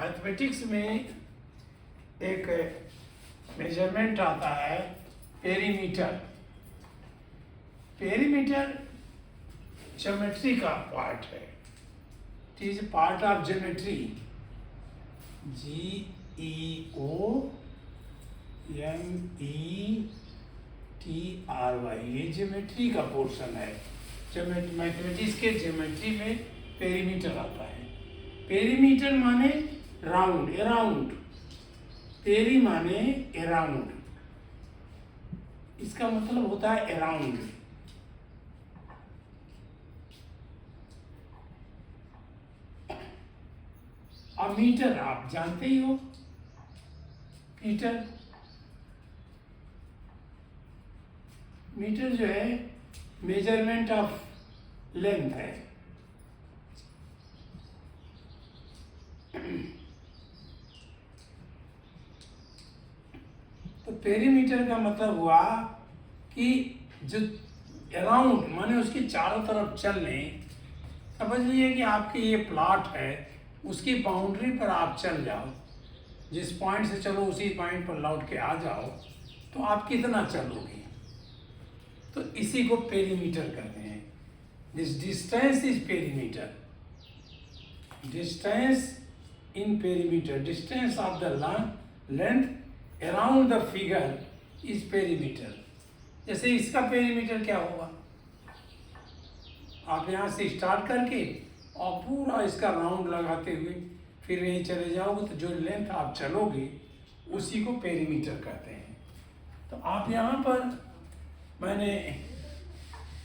Mathematics में एक measurement आता है पेरीमीटर। पेरीमीटर ज्योमेट्री का पार्ट है। It is part of geometry. GEOMETRY, ये ज्योमेट्री का पोर्शन है। मैथमेटिक्स के ज्योमेट्री में पेरीमीटर आता है। पेरीमीटर माने राउंड, अराउंड। पेरी माने अराउंड, इसका मतलब होता है अराउंड। अब मीटर आप जानते ही हो। मीटर मीटर जो है मेजरमेंट ऑफ लेंथ है। तो पेरीमीटर का मतलब हुआ कि जो अराउंड माने उसके चारों तरफ चलने। समझ लीजिए कि आपके ये प्लॉट है, उसकी बाउंड्री पर आप चल जाओ, जिस पॉइंट से चलो उसी पॉइंट पर लौट के आ जाओ, तो आप कितना चलोगे। तो इसी को पेरीमीटर कहते हैं। This distance is perimeter. Distance in perimeter, distance of the length around the figure is perimeter. जैसे इसका पेरीमीटर क्या होगा, आप यहाँ से स्टार्ट करके और पूरा इसका राउंड लगाते हुए फिर यहीं चले जाओगे, तो जो लेंथ आप चलोगे उसी को पेरीमीटर कहते हैं। तो आप यहाँ पर मैंने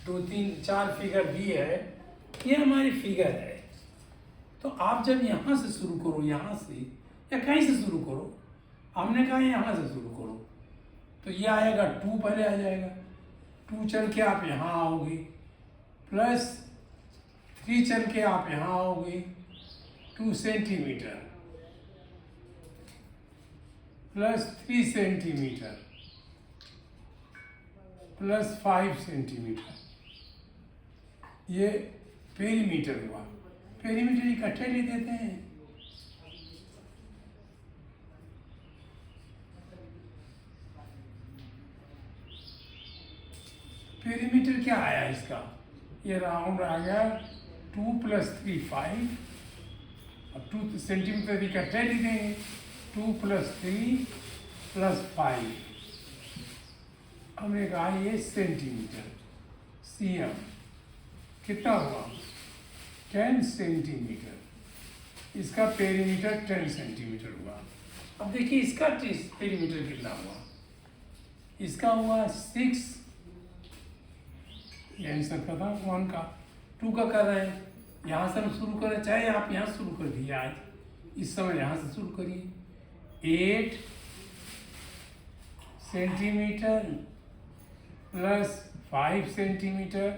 2 3 4 फिगर दी है, ये हमारी फिगर है। तो आप जब यहाँ से शुरू करो, यहाँ से या कहीं से शुरू करो, हमने कहा यहाँ से शुरू करो, तो ये आएगा 2 पहले आ जाएगा। 2 चल के आप यहाँ आओगे, प्लस 3 चल के आप यहाँ आओगे 2 centimetre, plus 3 centimetre, plus 5 centimetre. ये पेरीमीटर हुआ। पेरीमीटर इकट्ठे ले देते हैं। पेरीमीटर क्या आया इसका, ये राउंड आ गया 2 + 3 5। अब 2 सेंटीमीटर इकट्ठे लिखेंगे, 2 + 3 + 5। हमने कहा ये सेंटीमीटर, cm कितना हुआ 10 सेंटीमीटर। इसका पेरीमीटर 10 सेंटीमीटर हुआ। अब देखिए इसका पेरीमीटर कितना हुआ, इसका हुआ 6। ये आंसर का था 1 का। 2 का कर रहे हैं, यहाँ से हम शुरू करें, चाहे आप यहाँ शुरू कर दिए, आज इस समय यहाँ से शुरू करिए। 8 centimetre plus 5 centimetre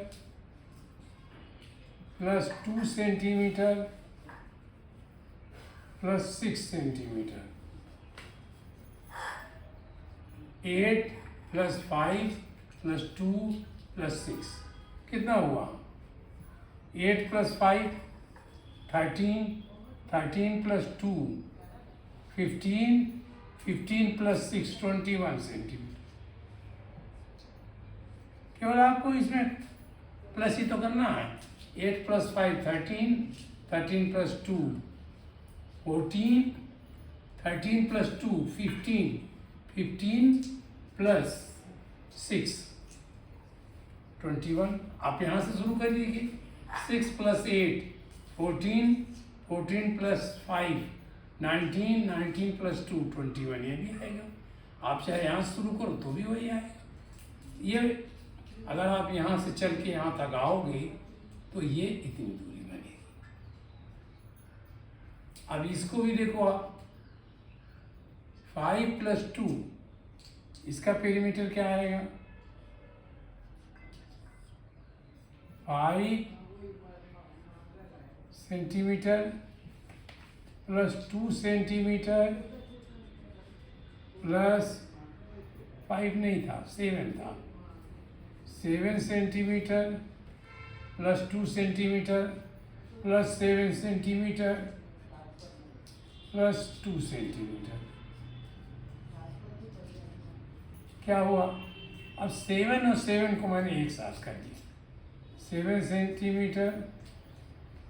plus 2 centimetre plus 6 centimetre. 8 + 5 + 2 + 6 कितना हुआ, 8 + 5 13, 13 + 2 15, 15 + 6 21 सेंटीमीटर। केवल आपको इसमें प्लस ही तो करना है। 8 + 5 13, 13 + 2 14, 13 + 2 15, 15 + 6 21। आप यहाँ से शुरू कर दीजिए। 6 + 8 14, 14 + 5 19, 19 + 2 21, ये भी आएगा। आप चाहे यहाँ से शुरू करो तो भी वही आएगा। ये अगर आप यहाँ से चल के यहाँ तक आओगे तो ये इतनी दूरी बनेगी। अब इसको भी देखो आप, 5 + 2, इसका पेरीमीटर क्या आएगा, 5 सेंटीमीटर प्लस 2 सेंटीमीटर प्लस 5 नहीं था, 7 था। 7 centimetre plus 2 centimetre plus 7 centimetre plus 2 centimetre. क्या हुआ? अब 7 और 7 को मैंने एक साथ कर दिया, 7 सेंटीमीटर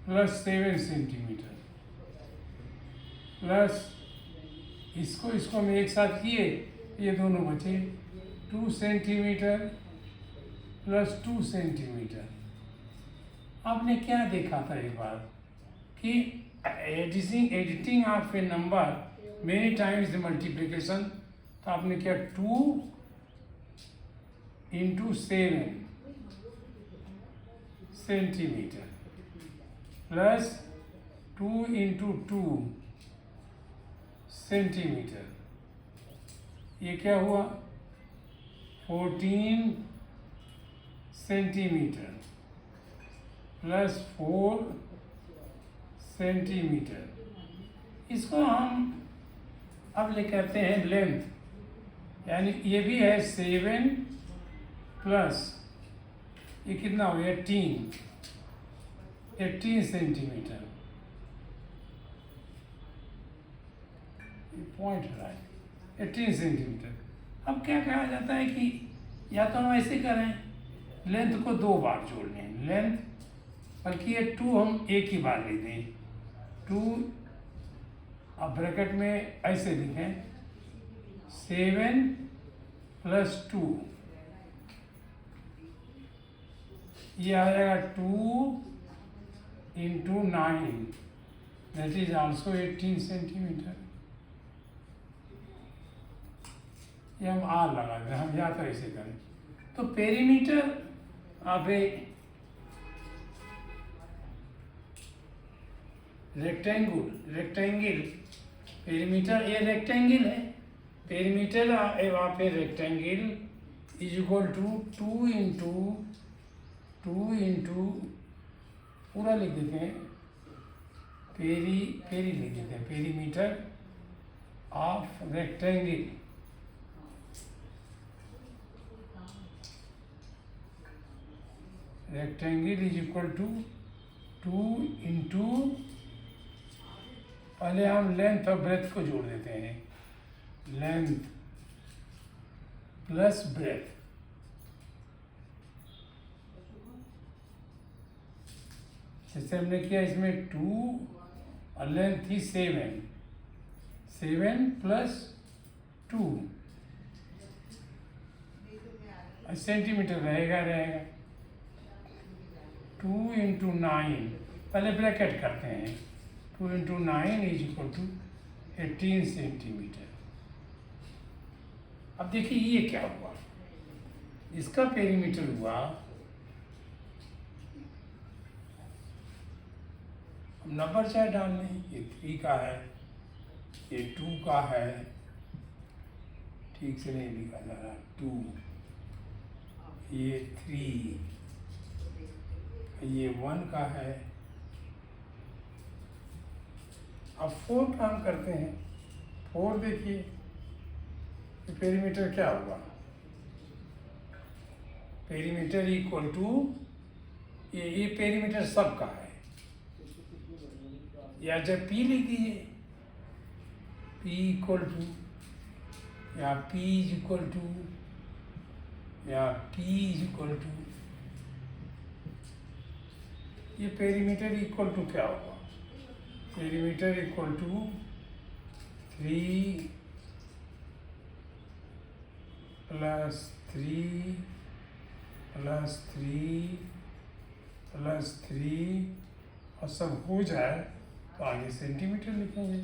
प्लस 7 सेंटीमीटर प्लस इसको हम एक साथ किए, ये दोनों बचे 2 सेंटीमीटर प्लस 2 सेंटीमीटर। आपने क्या देखा था एक बार कि editing of A number many times the multiplication, तो आपने क्या 2 into 7 centimetre plus 2 into 2 centimetre, ये क्या हुआ 14 सेंटीमीटर प्लस 4 सेंटीमीटर। इसको हम अब ले कहते हैं लेंथ, यानी ये भी है 7 प्लस ये कितना हो गया 18 सेंटीमीटर। पॉइंट रहा है 18 सेंटीमीटर। अब क्या कहा जाता है कि या तो हम ऐसे करें, लेंथ को 2 बार जोड़ लें, लेंथ बल्कि ये 2 हम एक ही बार ले दें, 2 अब ब्रैकेट में ऐसे लिखें 7 प्लस 2, ये आ जाएगा 2 into 9, that is also 18 centimetre. ये हम आर लगा दें, हम या तो ऐसे करें। तो पेरीमीटर आप रेक्टेंगल पेरीमीटर, ये रेक्टेंगल है, पेरीमीटर वहाँ पे rectangle is equal to 2 into पूरा लिख देते हैं, पेरी लिख देते हैं, perimeter of rectangle is equal to 2 into, पहले हम लेंथ और ब्रेथ को जोड़ देते हैं, लेंथ प्लस ब्रेथ, जैसे हमने किया इसमें 2 और लेंथ थी 7 प्लस 2 सेंटीमीटर रहेगा 2 इंटू 9, पहले ब्रैकेट करते हैं, 2 into 9 is equal to 18 centimetre. अब देखिए ये क्या हुआ, इसका पेरीमीटर हुआ, हम नंबर चाहे डाल लें, ये 3 का है, ये 2 का है, ठीक से नहीं लिखा जा रहा, 2, ये 3, ये 1 का है। अब 4 का हम करते हैं, 4 देखिए पेरीमीटर क्या हुआ, पेरीमीटर इक्वल टू ये पेरीमीटर सबका है, या जब P लिख दीजिए, P इक्वल टू या P इज इक्वल टू या P इज इक्वल टू, ये पेरीमीटर इक्वल टू क्या होगा, perimeter equal to 3 plus 3 plus 3 plus 3 और सब हो जाए तो आगे सेंटीमीटर लिखेंगे।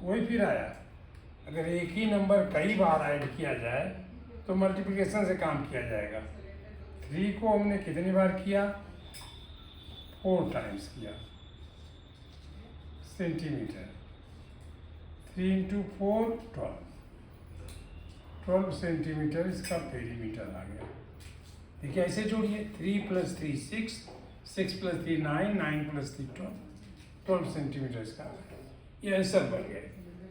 वही फिर आया, अगर एक ही नंबर कई बार ऐड किया जाए तो मल्टीप्लिकेशन से काम किया जाएगा। 3 को हमने कितनी बार किया, 4 टाइम्स किया, सेंटीमीटर, 3 इंटू 4 12 सेंटीमीटर इसका पेरीमीटर आ गया। देखिए ऐसे जोड़िए, 3 प्लस 3 6, 6 प्लस 3 9, 9 प्लस 3 12 सेंटीमीटर इसका, ये आंसर बन गए।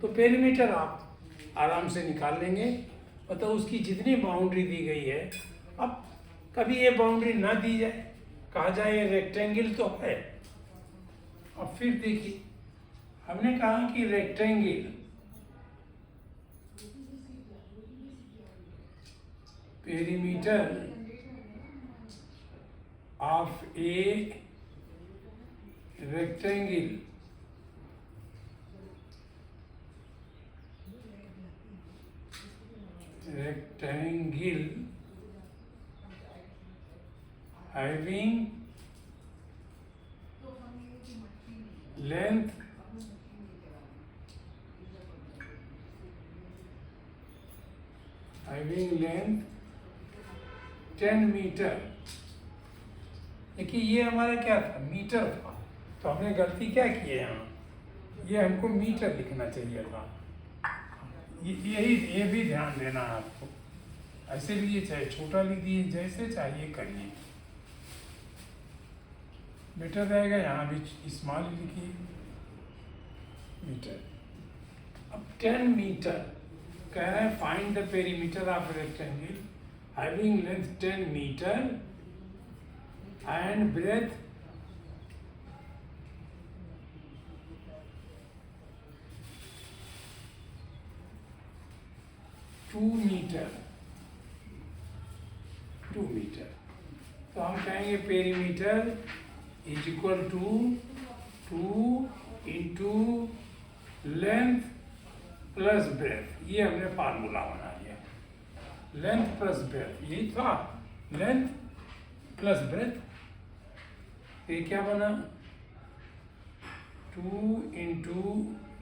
तो पेरीमीटर आप आराम से निकाल लेंगे, मतलब उसकी जितनी बाउंड्री दी गई है। अब कभी ये बाउंड्री ना दी जाए, कहा जाए ये रेक्टेंगल तो है, अब फिर देखिए हमने कहा कि rectangle perimeter of a rectangle having length having length 10 metre. देखिए ये हमारा क्या था, मीटर था, तो हमने गलती क्या की है यहाँ, ये हमको मीटर लिखना चाहिए था। ये भी ध्यान देना है आपको, ऐसे लिए चाहे छोटा लिखिए, जैसे चाहिए करिए, बेटर रहेगा। यहाँ भी स्मॉल लिखिए मीटर। अब 10 मीटर कह रहे हैं, find the perimeter of rectangle having length 10 metre and breadth 2 metre. 2 metre, तो हम कहेंगे perimeter is equal to 2 into length plus breadth. ये हमने फार्मूला बना लिया, लेंथ प्लस ब्रेथ, यही था, लेंथ प्लस ब्रेथ। ये क्या बना, 2 इंटू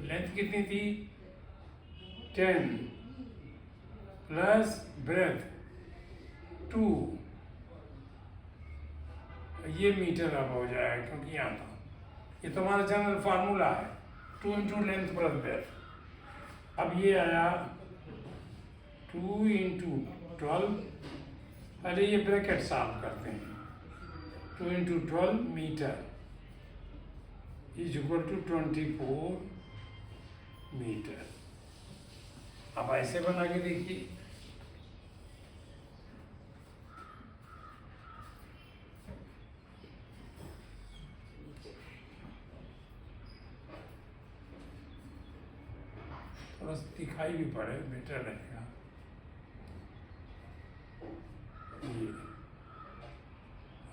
लेंथ कितनी थी 10 प्लस ब्रेथ 2, ये मीटर अब हो जाएगा क्योंकि यहाँ था। ये तो हमारा जनरल फार्मूला है, 2 इंटू लेंथ प्लस ब्रेथ। अब ये आया 2 इंटू 12, पहले ये ब्रैकेट साफ करते हैं, 2 into 12 metre is equal to 24 metre. अब ऐसे बना के देखिए, थोड़ा सा दिखाई भी पड़े, बेटर रहेगा।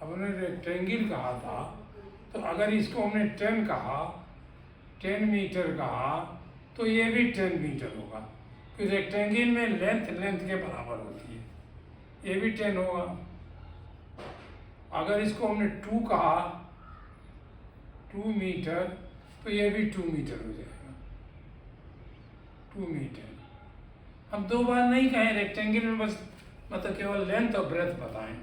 अब हमने रेक्टेंगल कहा था, तो अगर इसको हमने 10 कहा, 10 मीटर कहा, तो ये भी 10 मीटर होगा, क्योंकि रेक्टेंगल में लेंथ के बराबर होती है, ये भी 10 होगा। अगर इसको हमने 2 कहा, 2 मीटर, तो ये भी 2 मीटर हो जाएगा, 2 मीटर। हम 2 बार नहीं कहें रेक्टेंगल में, बस मतलब केवल लेंथ और ब्रेथ बताएं।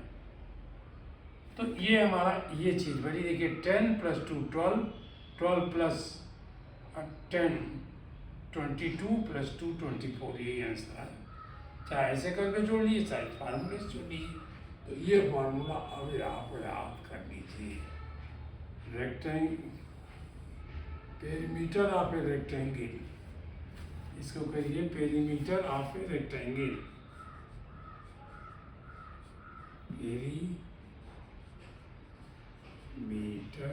तो ये हमारा ये चीज़ बड़ी, देखिए 10 प्लस 2 12, 12 प्लस 10 22 प्लस 2 24, यही आंसर है। चाहे ऐसे करके जोड़ लीजिए, चाहे फार्मूले से जोड़ लीजिए। तो ये फार्मूला अभी आप याद कर लीजिए, पेरीमीटर ऑफ ए रेक्टेंगल, इसको कहिए perimeter of a rectangle. Metre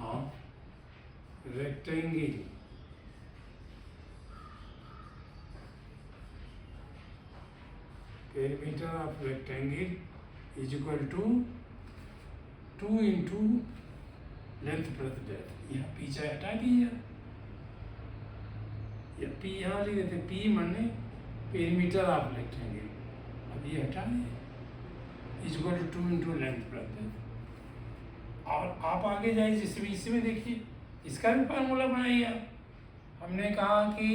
of rectangle, perimeter of rectangle is equal to 2 into length plus breadth. यहाँ पीछे हटा दीजिए, या पी यहाँ लिख देते, पी माने पेरीमीटर ऑफ रेक्टेंगल, अब ये हटा दें, is equal to 2 into length plus breadth. और आप आगे जाइए, इसमें देखिए, इसका भी फार्मूला बनाइए। हमने कहा कि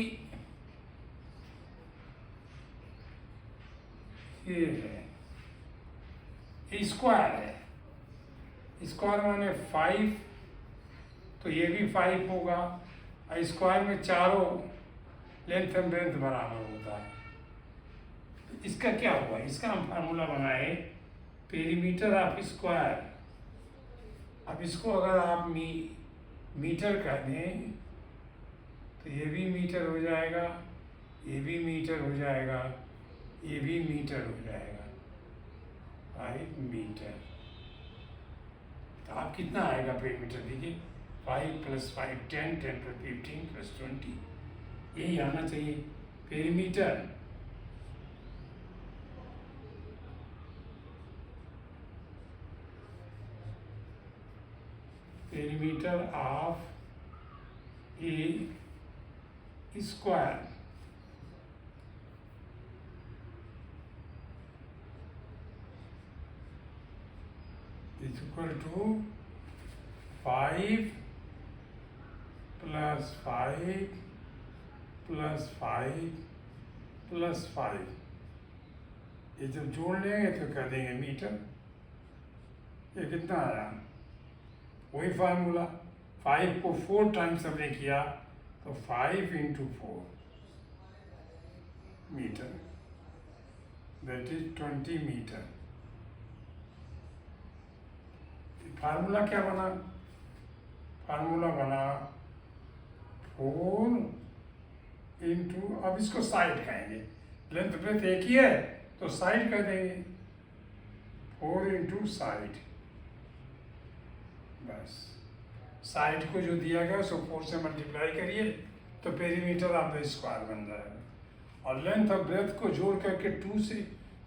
ये है स्क्वायर है, स्क्वायर माने 5, तो ये भी 5 होगा। स्क्वायर में चारों लेंथ एंड ब्रेथ बराबर होता है। तो इसका क्या हुआ, इसका हम फार्मूला बनाए पेरीमीटर ऑफ स्क्वायर। अब इसको अगर आप मीटर कर दें, तो ये भी मीटर हो जाएगा, ये भी मीटर हो जाएगा, ये भी मीटर हो जाएगा, 5 मीटर। तो आप कितना आएगा पेरीमीटर, देखिए 5 + 5 10, 10 + 15 + 20, यही आना चाहिए perimeter. Perimeter of A square is equal to 5 + 5 + 5 + 5, ये जब जोड़ लेंगे तो कर देंगे मीटर। ये कितना आया? वही फार्मूला, 5 को 4 टाइम्स हमने किया तो 5 × 4 metre, that is 20 metre. Formula क्या बना? फार्मूला बना 4 × अब इसको साइड कहेंगे, लेंथ ब्रेथ एक ही है तो साइड कर देंगे, 4 × साइड। बस साइड को जो दिया गया उसको 4 से मल्टीप्लाई करिए तो पेरीमीटर ऑफ द स्क्वायर बन जाएगा, और लेंथ और ब्रेथ को जोड़ करके 2 से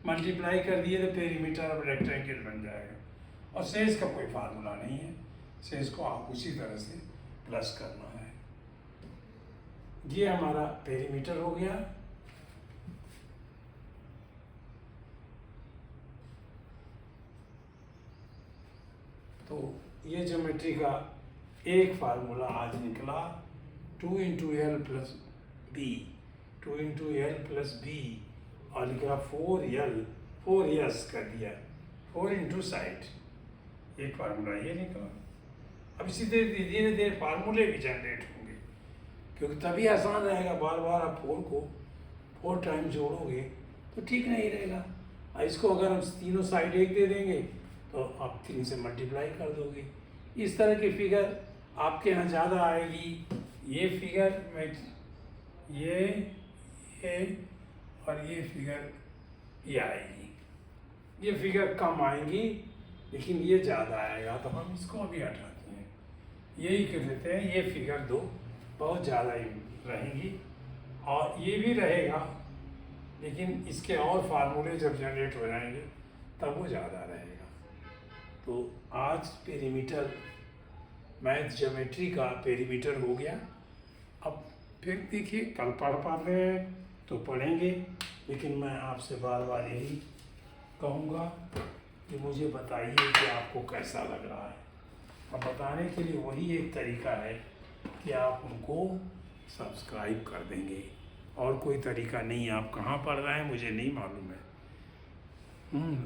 मल्टीप्लाई कर दिए तो पेरीमीटर ऑफ रेक्टेंगल बन जाएगा। और शेष का कोई फार्मूला नहीं है, शेष को आप उसी तरह से प्लस करना है। ये हमारा पेरीमीटर हो गया। तो ये ज्योमेट्री का एक फार्मूला आज निकला, 2 × L + B, 2 × L + B, और लिखा 4S कर दिया, 4 × साइड, एक फार्मूला ये निकला। अब इसी तरह धीरे धीरे फार्मूले भी जनरेट होंगे, क्योंकि तभी आसान रहेगा। बार बार आप 4 को 4 टाइम जोड़ोगे तो ठीक नहीं रहेगा। और इसको अगर हम तीनों साइड एक दे देंगे तो आप 3 से मल्टीप्लाई कर दोगे। इस तरह की फिगर आपके यहाँ ज़्यादा आएगी। ये फिगर में ये और ये फिगर ये आएगी, ये फिगर कम आएंगी लेकिन ये ज़्यादा आएगा, तो हम इसको अभी हटाते हैं, यही कर देते हैं। ये फिगर 2 बहुत ज़्यादा रहेंगी और ये भी रहेगा, लेकिन इसके और फार्मूले जब जनरेट हो जाएंगे तब वो ज़्यादा रहेगा। तो आज पेरीमीटर, मैथ ज्योमेट्री का पेरीमीटर हो गया। अब फिर देखिए कल पढ़ पाते हैं तो पढ़ेंगे, लेकिन मैं आपसे बार बार यही कहूँगा कि मुझे बताइए कि आपको कैसा लग रहा है। अब बताने के लिए वही एक तरीका है कि आप उनको सब्सक्राइब कर देंगे, और कोई तरीका नहीं। आप कहाँ पढ़ रहे हैं मुझे नहीं मालूम है,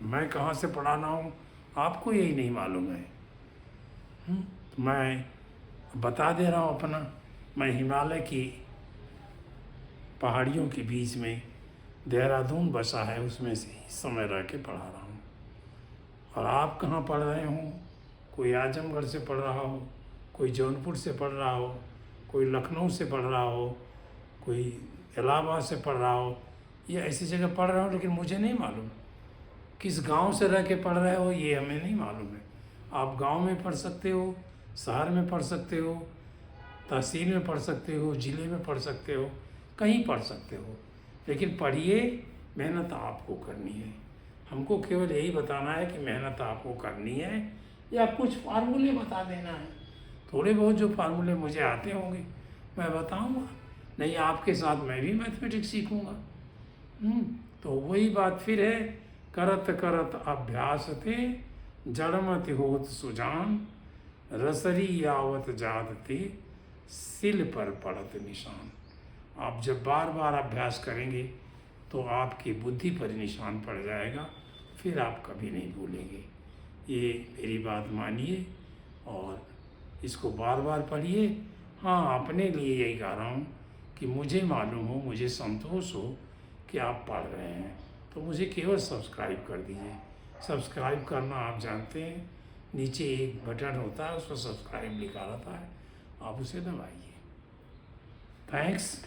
मैं कहाँ से पढ़ाना हूँ आपको यही नहीं मालूम है। तो मैं बता दे रहा हूँ अपना, मैं हिमालय की पहाड़ियों के बीच में देहरादून बसा है, उसमें से इस समय रह के पढ़ा रहा हूँ। और आप कहाँ पढ़ रहे हो? कोई आजमगढ़ से पढ़ रहा हो, कोई जौनपुर से पढ़ रहा हो, कोई लखनऊ से पढ़ रहा हो, कोई इलाहाबाद से पढ़ रहा हो, ये ऐसी जगह पढ़ रहा हो, लेकिन मुझे नहीं मालूम किस गांव से रह के पढ़ रहे हो, ये हमें नहीं मालूम है। आप गांव में पढ़ सकते हो, शहर में पढ़ सकते हो, तहसील में पढ़ सकते हो, ज़िले में पढ़ सकते हो, कहीं पढ़ सकते हो, लेकिन पढ़िए, मेहनत आपको करनी है। हमको केवल यही बताना है कि मेहनत आपको करनी है, या कुछ फार्मूले बता देना है। थोड़े बहुत जो फार्मूले मुझे आते होंगे मैं बताऊंगा, नहीं आपके साथ मैं भी मैथमेटिक्स सीखूंगा। तो वही बात फिर है, करत करत अभ्यास थे जड़मत होत सुजान, रसरी आवत जात थे सिल पर पड़त निशान। आप जब बार बार अभ्यास करेंगे तो आपकी बुद्धि पर निशान पड़ जाएगा, फिर आप कभी नहीं भूलेंगे। ये मेरी बात मानिए और इसको बार बार पढ़िए। हाँ, अपने लिए यही कह रहा हूँ कि मुझे मालूम हो, मुझे संतोष हो कि आप पढ़ रहे हैं, तो मुझे केवल सब्सक्राइब कर दीजिए। सब्सक्राइब करना आप जानते हैं, नीचे एक बटन होता है, उसको सब्सक्राइब लिखा रहता है, आप उसे दबाइए। थैंक्स।